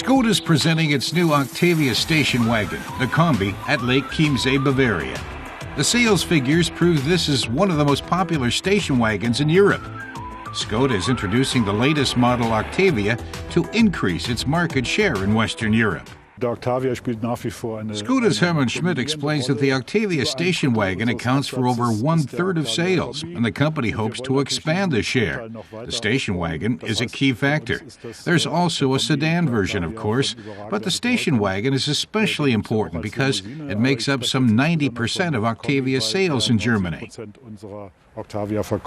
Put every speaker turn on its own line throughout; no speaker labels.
Skoda's presenting its new Octavia station wagon, the Combi, at Lake Chiemsee, Bavaria. The sales figures prove this is one of the most popular station wagons in Europe. Skoda is introducing the latest model Octavia to increase its market share in Western Europe. Skoda's Hermann Schmidt explains that the Octavia station wagon accounts for over 1/3 of sales, and the company hopes to expand the share. The station wagon is a key factor. There's also a sedan version, of course, but the station wagon is especially important because it makes up some 90% of Octavia sales in Germany.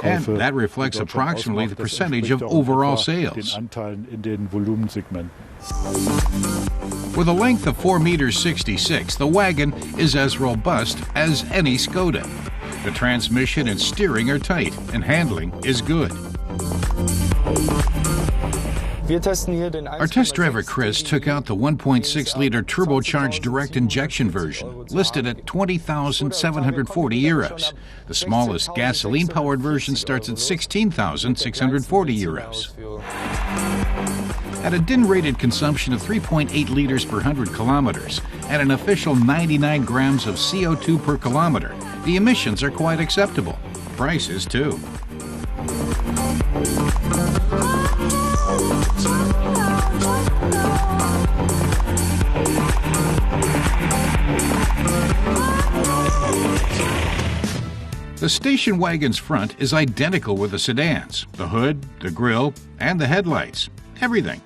And that reflects approximately the percentage of overall sales. With a length of 4.66 meters, the wagon is as robust as any Skoda. The transmission and steering are tight, and handling is good. Our test driver Chris took out the 1.6-liter turbocharged direct injection version, listed at 20,740 euros. The smallest gasoline-powered version starts at 16,640 euros. At a DIN-rated consumption of 3.8 liters per 100 kilometers and an official 99 grams of CO2 per kilometer, the emissions are quite acceptable. Prices, too. The station wagon's front is identical with the sedans: the hood, the grille, and the headlights. Everything.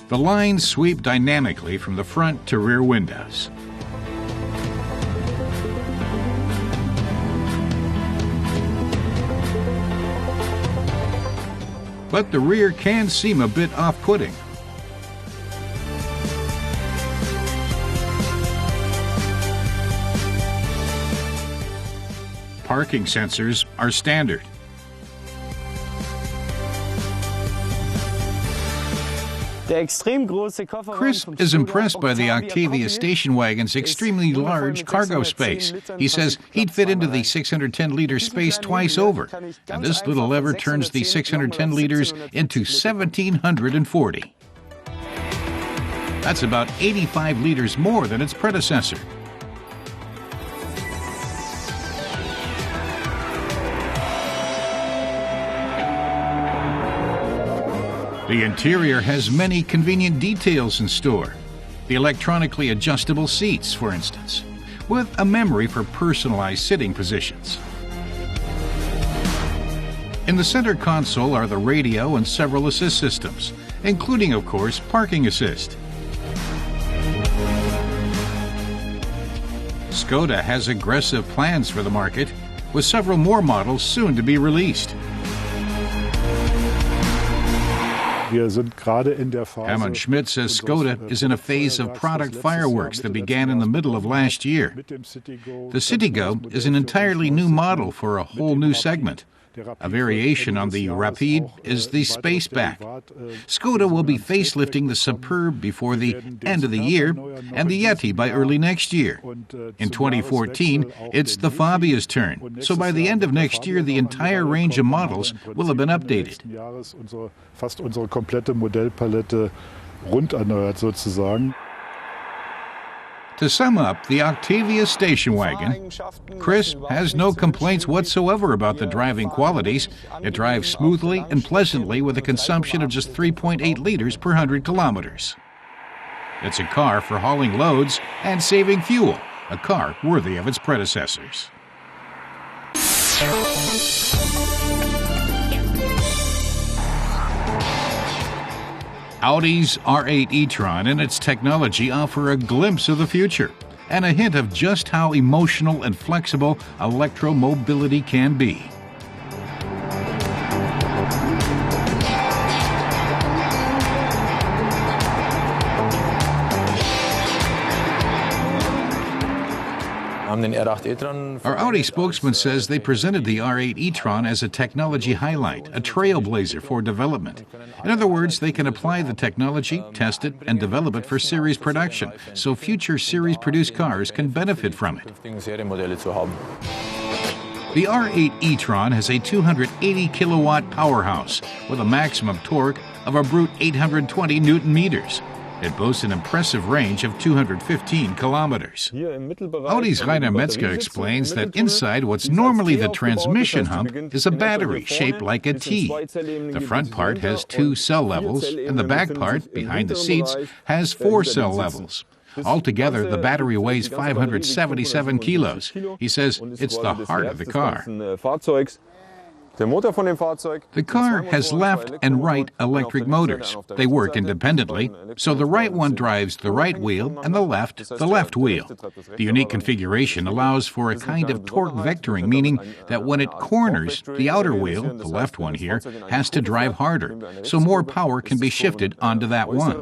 The lines sweep dynamically from the front to rear windows. But the rear can seem a bit off-putting. Parking sensors are standard. Chris is impressed by the Octavia station wagon's extremely large cargo space. He says he'd fit into the 610-liter space twice over, and this little lever turns the 610 liters into 1,740. That's about 85 liters more than its predecessor. The interior has many convenient details in store. The electronically adjustable seats, for instance, with a memory for personalized sitting positions. In the center console are the radio and several assist systems, including, of course, parking assist. Skoda has aggressive plans for the market, with several more models soon to be released. Hermann Schmidt says Skoda is in a phase of product fireworks that began in the middle of last year. The Citigo is an entirely new model for a whole new segment. A variation on the Rapide is the Spaceback. Skoda will be facelifting the Superb before the end of the year and the Yeti by early next year. In 2014, it's the Fabia's turn, so by the end of next year, the entire range of models will have been updated. To sum up the Octavia station wagon, Chris has no complaints whatsoever about the driving qualities. It drives smoothly and pleasantly with a consumption of just 3.8 liters per 100 kilometers. It's a car for hauling loads and saving fuel, a car worthy of its predecessors. Audi's R8 e-tron and its technology offer a glimpse of the future and a hint of just how emotional and flexible electromobility can be. Our Audi spokesman says they presented the R8 e-tron as a technology highlight, a trailblazer for development. In other words, they can apply the technology, test it, and develop it for series production, so future series-produced cars can benefit from it. The R8 e-tron has a 280 kilowatt powerhouse with a maximum torque of a brute 820 Newton meters. It boasts an impressive range of 215 kilometers. Audi's Rainer Metzger explains that inside what's normally the transmission hump is a battery shaped like a T. The front part has 2 cell levels, and the back part, behind the seats, has 4 cell levels. Altogether, the battery weighs 577 kilos. He says it's the heart of the car. The car has left and right electric motors. They work independently, so the right one drives the right wheel and the left wheel. The unique configuration allows for a kind of torque vectoring, meaning that when it corners, the outer wheel, the left one here, has to drive harder, so more power can be shifted onto that one.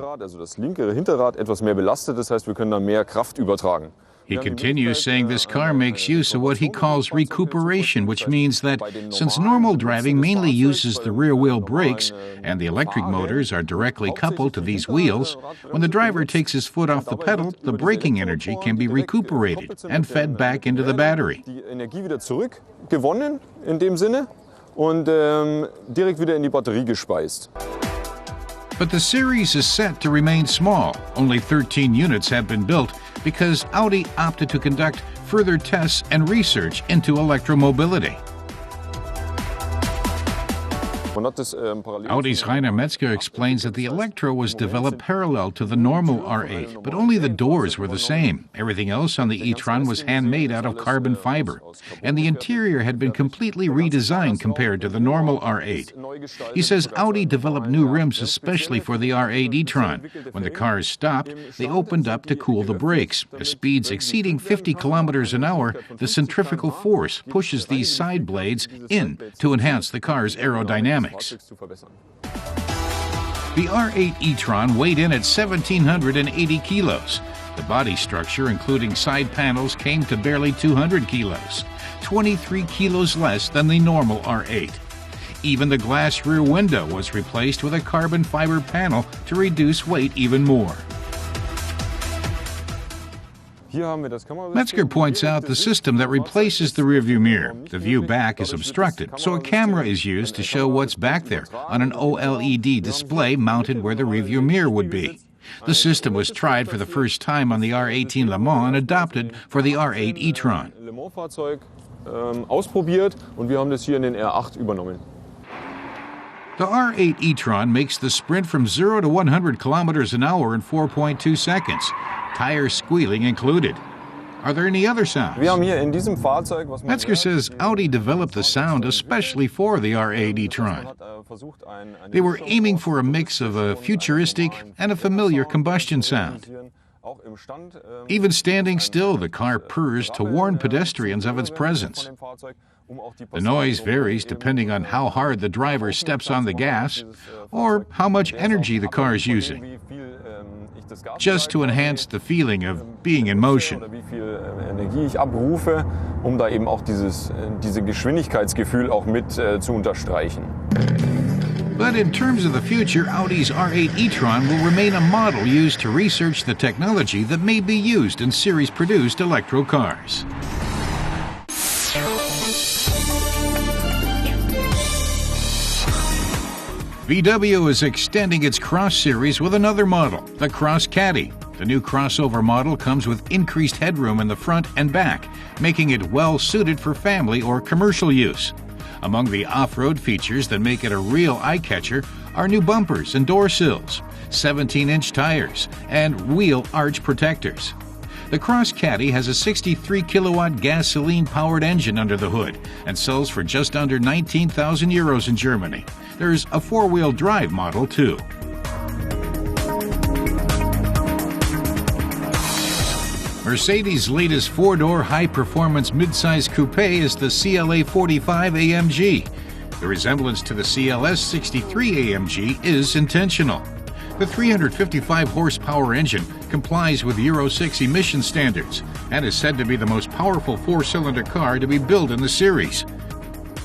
He continues saying this car makes use of what he calls recuperation, which means that since normal driving mainly uses the rear wheel brakes and the electric motors are directly coupled to these wheels, when the driver takes his foot off the pedal, the braking energy can be recuperated and fed back into the battery. But the series is set to remain small. Only 13 units have been built because Audi opted to conduct further tests and research into electromobility. Audi's Rainer Metzger explains that the Electro was developed parallel to the normal R8, but only the doors were the same. Everything else on the e-tron was handmade out of carbon fiber, and the interior had been completely redesigned compared to the normal R8. He says Audi developed new rims especially for the R8 e-tron. When the cars stopped, they opened up to cool the brakes. At speeds exceeding 50 kilometers an hour, the centrifugal force pushes these side blades in to enhance the car's aerodynamics. The R8 e-tron weighed in at 1,780 kilos. The body structure, including side panels, came to barely 200 kilos, 23 kilos less than the normal R8. Even the glass rear window was replaced with a carbon fiber panel to reduce weight even more. Metzger points out the system that replaces the rearview mirror. The view back is obstructed, so a camera is used to show what's back there on an OLED display mounted where the rearview mirror would be. The system was tried for the first time on the R18 Le Mans and adopted for the R8 e-tron. The R8 e-tron makes the sprint from 0 to 100 kilometers an hour in 4.2 seconds. Tire squealing included. Are there any other sounds? Metzger says Audi developed the sound especially for the R8 e-tron. They were aiming for a mix of a futuristic and a familiar combustion sound. Even standing still, the car purrs to warn pedestrians of its presence. The noise varies depending on how hard the driver steps on the gas or how much energy the car is using, just to enhance the feeling of being in motion. But in terms of the future, Audi's R8 e-tron will remain a model used to research the technology that may be used in series-produced electro cars. VW is extending its Cross series with another model, the Cross Caddy. The new crossover model comes with increased headroom in the front and back, making it well suited for family or commercial use. Among the off-road features that make it a real eye-catcher are new bumpers and door sills, 17-inch tires, and wheel arch protectors. The Cross Caddy has a 63-kilowatt gasoline-powered engine under the hood and sells for just under 19,000 euros in Germany. There's a four-wheel drive model, too. Mercedes' latest four-door high-performance midsize coupe is the CLA 45 AMG. The resemblance to the CLS 63 AMG is intentional. The 355-horsepower engine complies with Euro 6 emission standards and is said to be the most powerful four-cylinder car to be built in the series.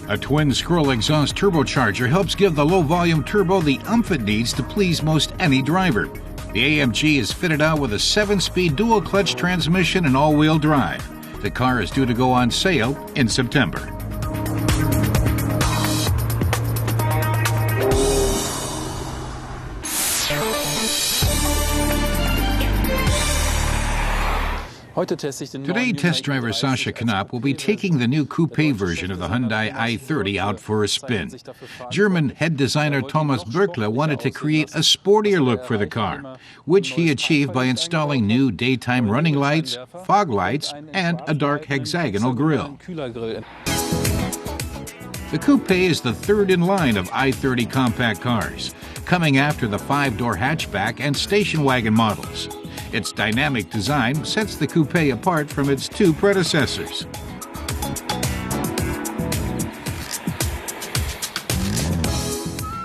A twin-scroll exhaust turbocharger helps give the low-volume turbo the oomph it needs to please most any driver. The AMG is fitted out with a 7-speed dual-clutch transmission and all-wheel drive. The car is due to go on sale in September. Today, test driver Sascha Knopp will be taking the new coupe version of the Hyundai i30 out for a spin. German head designer Thomas Böckler wanted to create a sportier look for the car, which he achieved by installing new daytime running lights, fog lights, and a dark hexagonal grille. The coupe is the third in line of i30 compact cars, coming after the 5-door hatchback and station wagon models. Its dynamic design sets the coupe apart from its two predecessors.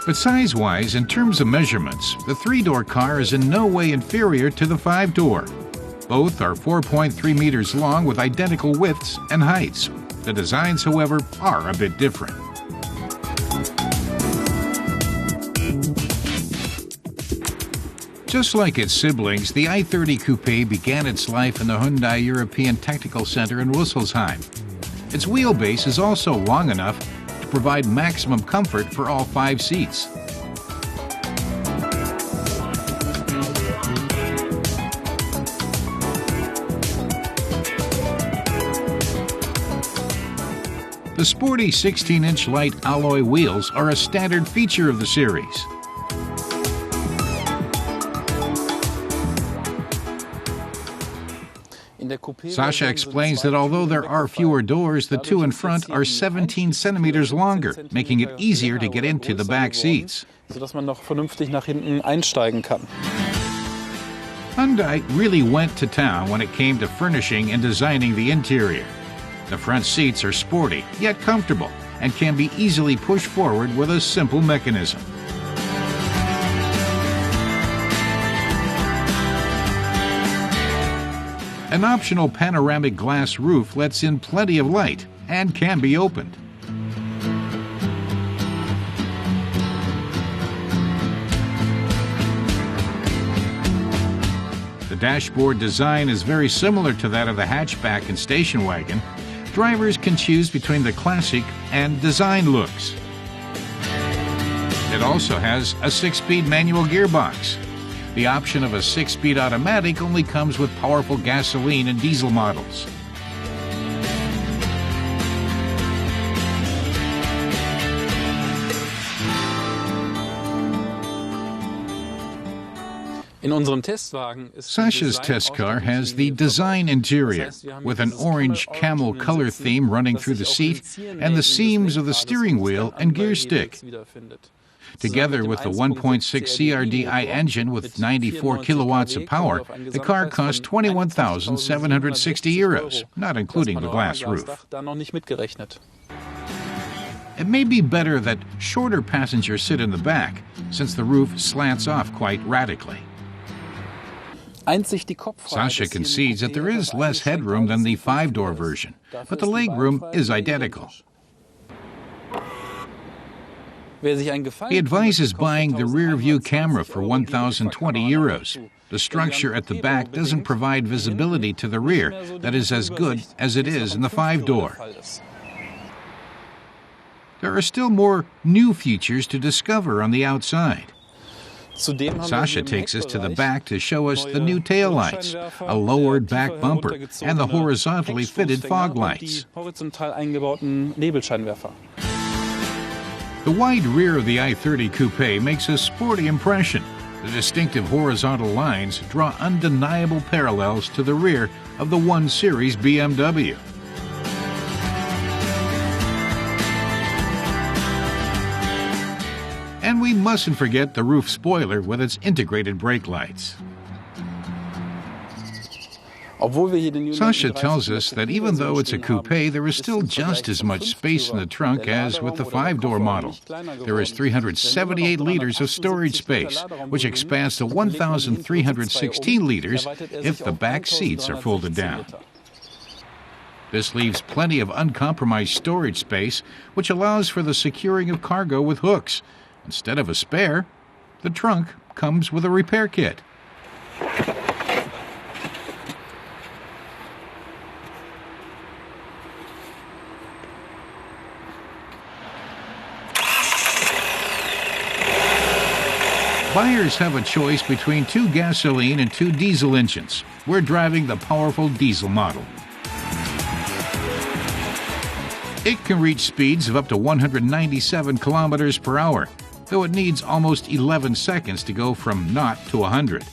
But size-wise, in terms of measurements, the 3-door car is in no way inferior to the 5-door. Both are 4.3 meters long with identical widths and heights. The designs, however, are a bit different. Just like its siblings, the i30 Coupe began its life in the Hyundai European Technical Center in Rüsselsheim. Its wheelbase is also long enough to provide maximum comfort for all 5 seats. The sporty 16-inch light alloy wheels are a standard feature of the series. Sascha explains that although there are fewer doors, the two in front are 17 centimeters longer, making it easier to get into the back seats. Hyundai really went to town when it came to furnishing and designing the interior. The front seats are sporty, yet comfortable, and can be easily pushed forward with a simple mechanism. An optional panoramic glass roof lets in plenty of light and can be opened. The dashboard design is very similar to that of the hatchback and station wagon. Drivers can choose between the classic and design looks. It also has a 6-speed manual gearbox. The option of a 6-speed automatic only comes with powerful gasoline and diesel models. Sascha's test car has the design interior, with an orange camel color theme running through the seat and the seams of the steering wheel and gear stick. Together with the 1.6 CRDI engine with 94 kilowatts of power, the car costs €21,760, not including the glass roof. It may be better that shorter passengers sit in the back, since the roof slants off quite radically. Sascha concedes that there is less headroom than the 5-door version, but the legroom is identical. He advises buying the rear-view camera for €1,020. The structure at the back doesn't provide visibility to the rear that is as good as it is in the 5-door. There are still more new features to discover on the outside. Sascha takes us to the back to show us the new taillights, a lowered back bumper, and the horizontally fitted fog lights. The wide rear of the i30 Coupe makes a sporty impression. The distinctive horizontal lines draw undeniable parallels to the rear of the 1 Series BMW. And we mustn't forget the roof spoiler with its integrated brake lights. Sascha tells us that even though it's a coupe, there is still just as much space in the trunk as with the 5-door model. There is 378 liters of storage space, which expands to 1,316 liters if the back seats are folded down. This leaves plenty of uncompromised storage space, which allows for the securing of cargo with hooks. Instead of a spare, the trunk comes with a repair kit. Buyers have a choice between 2 gasoline and 2 diesel engines. We're driving the powerful diesel model. It can reach speeds of up to 197 kilometers per hour, though it needs almost 11 seconds to go from 0 to 100.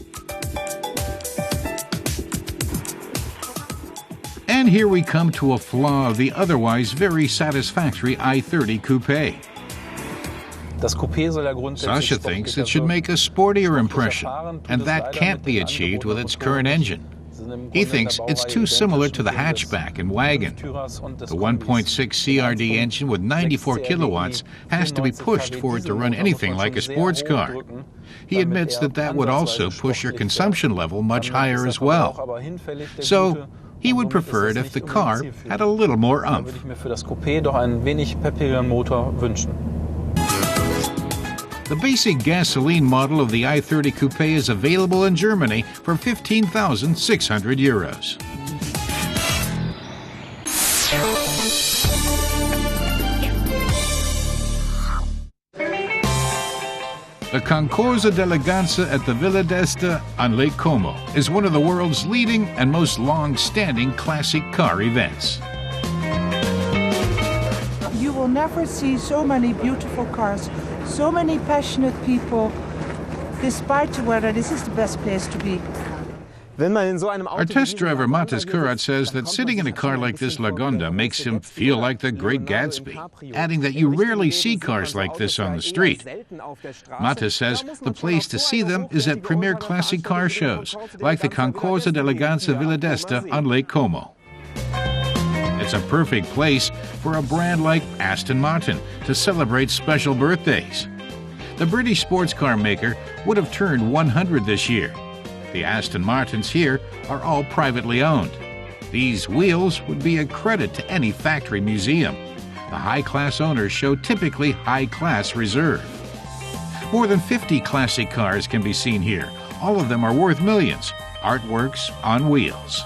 And here we come to a flaw of the otherwise very satisfactory i30 Coupe. Sasha thinks it should make a sportier impression, and that can't be achieved with its current engine. He thinks it's too similar to the hatchback and wagon. The 1.6 CRD engine with 94 kilowatts has to be pushed for it to run anything like a sports car. He admits that would also push your consumption level much higher as well. So he would prefer it if the car had a little more oomph. The basic gasoline model of the i30 Coupe is available in Germany for 15,600 euros. The Concorso d'Eleganza at the Villa d'Este on Lake Como is one of the world's leading and most long-standing classic car events.
You will never see so many beautiful cars, so many passionate people. Despite the weather, this is the best place to be.
Our test driver Mathis Kurat says that sitting in a car like this Lagonda makes him feel like the Great Gatsby, adding that you rarely see cars like this on the street. Mathis says the place to see them is at premier classic car shows, like the Concorso d'Eleganza Villa d'Este on Lake Como. It's a perfect place for a brand like Aston Martin to celebrate special birthdays. The British sports car maker would have turned 100 this year. The Aston Martins here are all privately owned. These wheels would be a credit to any factory museum. The high-class owners show typically high-class reserve. More than 50 classic cars can be seen here. All of them are worth millions. Artworks on wheels.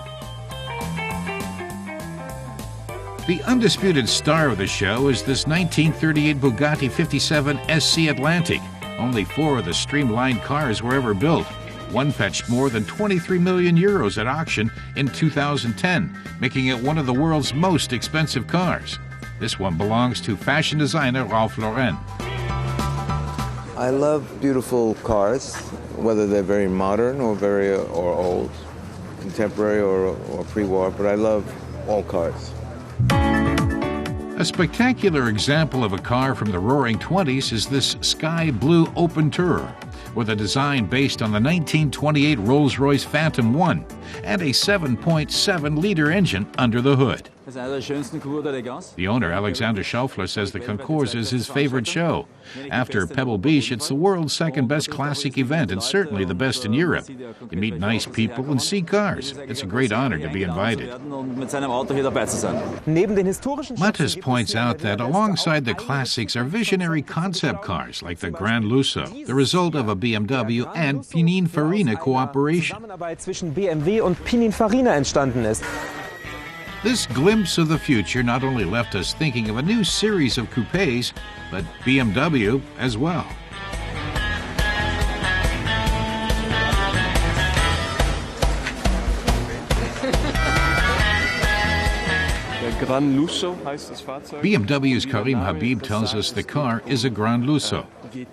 The undisputed star of the show is this 1938 Bugatti 57 SC Atlantic. Only 4 of the streamlined cars were ever built. One fetched more than 23 million euros at auction in 2010, making it one of the world's most expensive cars. This one belongs to fashion designer Ralph Lauren.
I love beautiful cars, whether they're very modern or old, contemporary or pre-war, but I love all cars.
A spectacular example of a car from the Roaring '20s is this sky blue open tourer, with a design based on the 1928 Rolls-Royce Phantom 1 and a 7.7-liter engine under the hood. The owner, Alexander Schaufler, says the Concours is his favorite show. After Pebble Beach, it's the world's second-best classic event and certainly the best in Europe. You meet nice people and see cars. It's a great honor to be invited. Mattes points out that alongside the classics are visionary concept cars like the Grand Lusso, the result of a BMW and Pininfarina cooperation. This glimpse of the future not only left us thinking of a new series of coupes, but BMW as well. BMW's Karim Habib tells us the car is a Grand Lusso.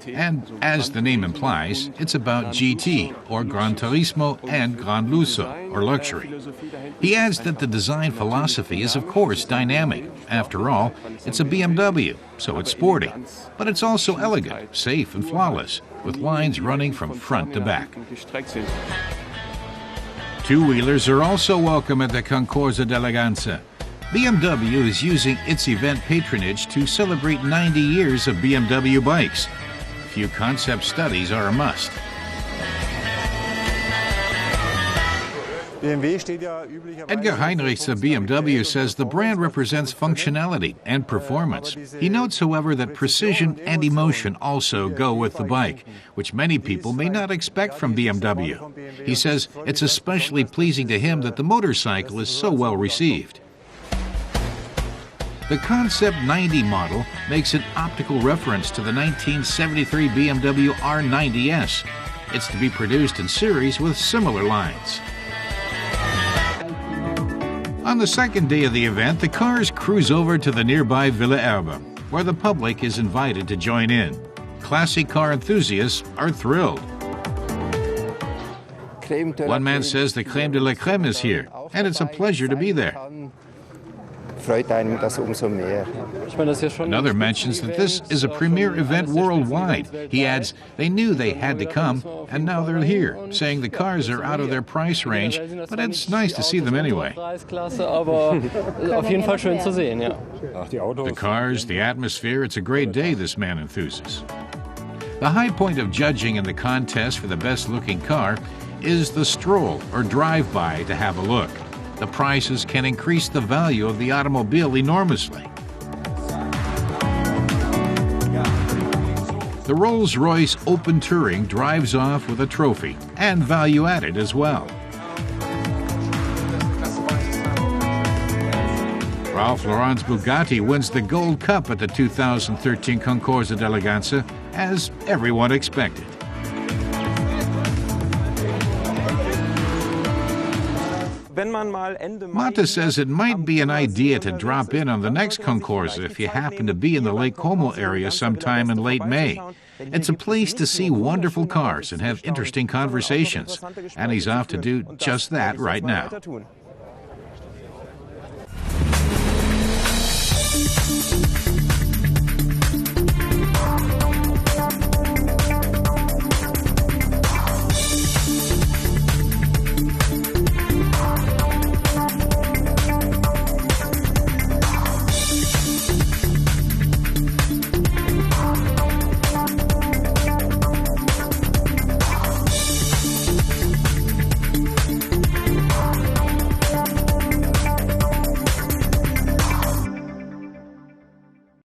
And as the name implies, it's about GT, or Gran Turismo, and Grand Lusso, or luxury. He adds that the design philosophy is of course dynamic. After all, it's a BMW, so it's sporty. But it's also elegant, safe, and flawless, with lines running from front to back. Two-wheelers are also welcome at the Concorso d'Eleganza. BMW is using its event patronage to celebrate 90 years of BMW bikes. A few concept studies are a must. Edgar Heinrichs of BMW says the brand represents functionality and performance. He notes, however, that precision and emotion also go with the bike, which many people may not expect from BMW. He says it's especially pleasing to him that the motorcycle is so well received. The Concept 90 model makes an optical reference to the 1973 BMW R90S. It's to be produced in series with similar lines. On the second day of the event, the cars cruise over to the nearby Villa Erbe, where the public is invited to join in. Classic car enthusiasts are thrilled. One man says the crème de la crème is here, and it's a pleasure to be there. Another mentions that this is a premier event worldwide. He adds, they knew they had to come, and now they're here, saying the cars are out of their price range, but it's nice to see them anyway. The cars, the atmosphere, it's a great day, this man enthuses. The high point of judging in the contest for the best-looking car is the stroll or drive-by to have a look. The prizes can increase the value of the automobile enormously. The Rolls-Royce Open Touring drives off with a trophy, and value added as well. Ralph Lauren's Bugatti wins the Gold Cup at the 2013 Concorso d'Eleganza, as everyone expected. Mata says it might be an idea to drop in on the next Concorso if you happen to be in the Lake Como area sometime in late May. It's a place to see wonderful cars and have interesting conversations, and he's off to do just that right now.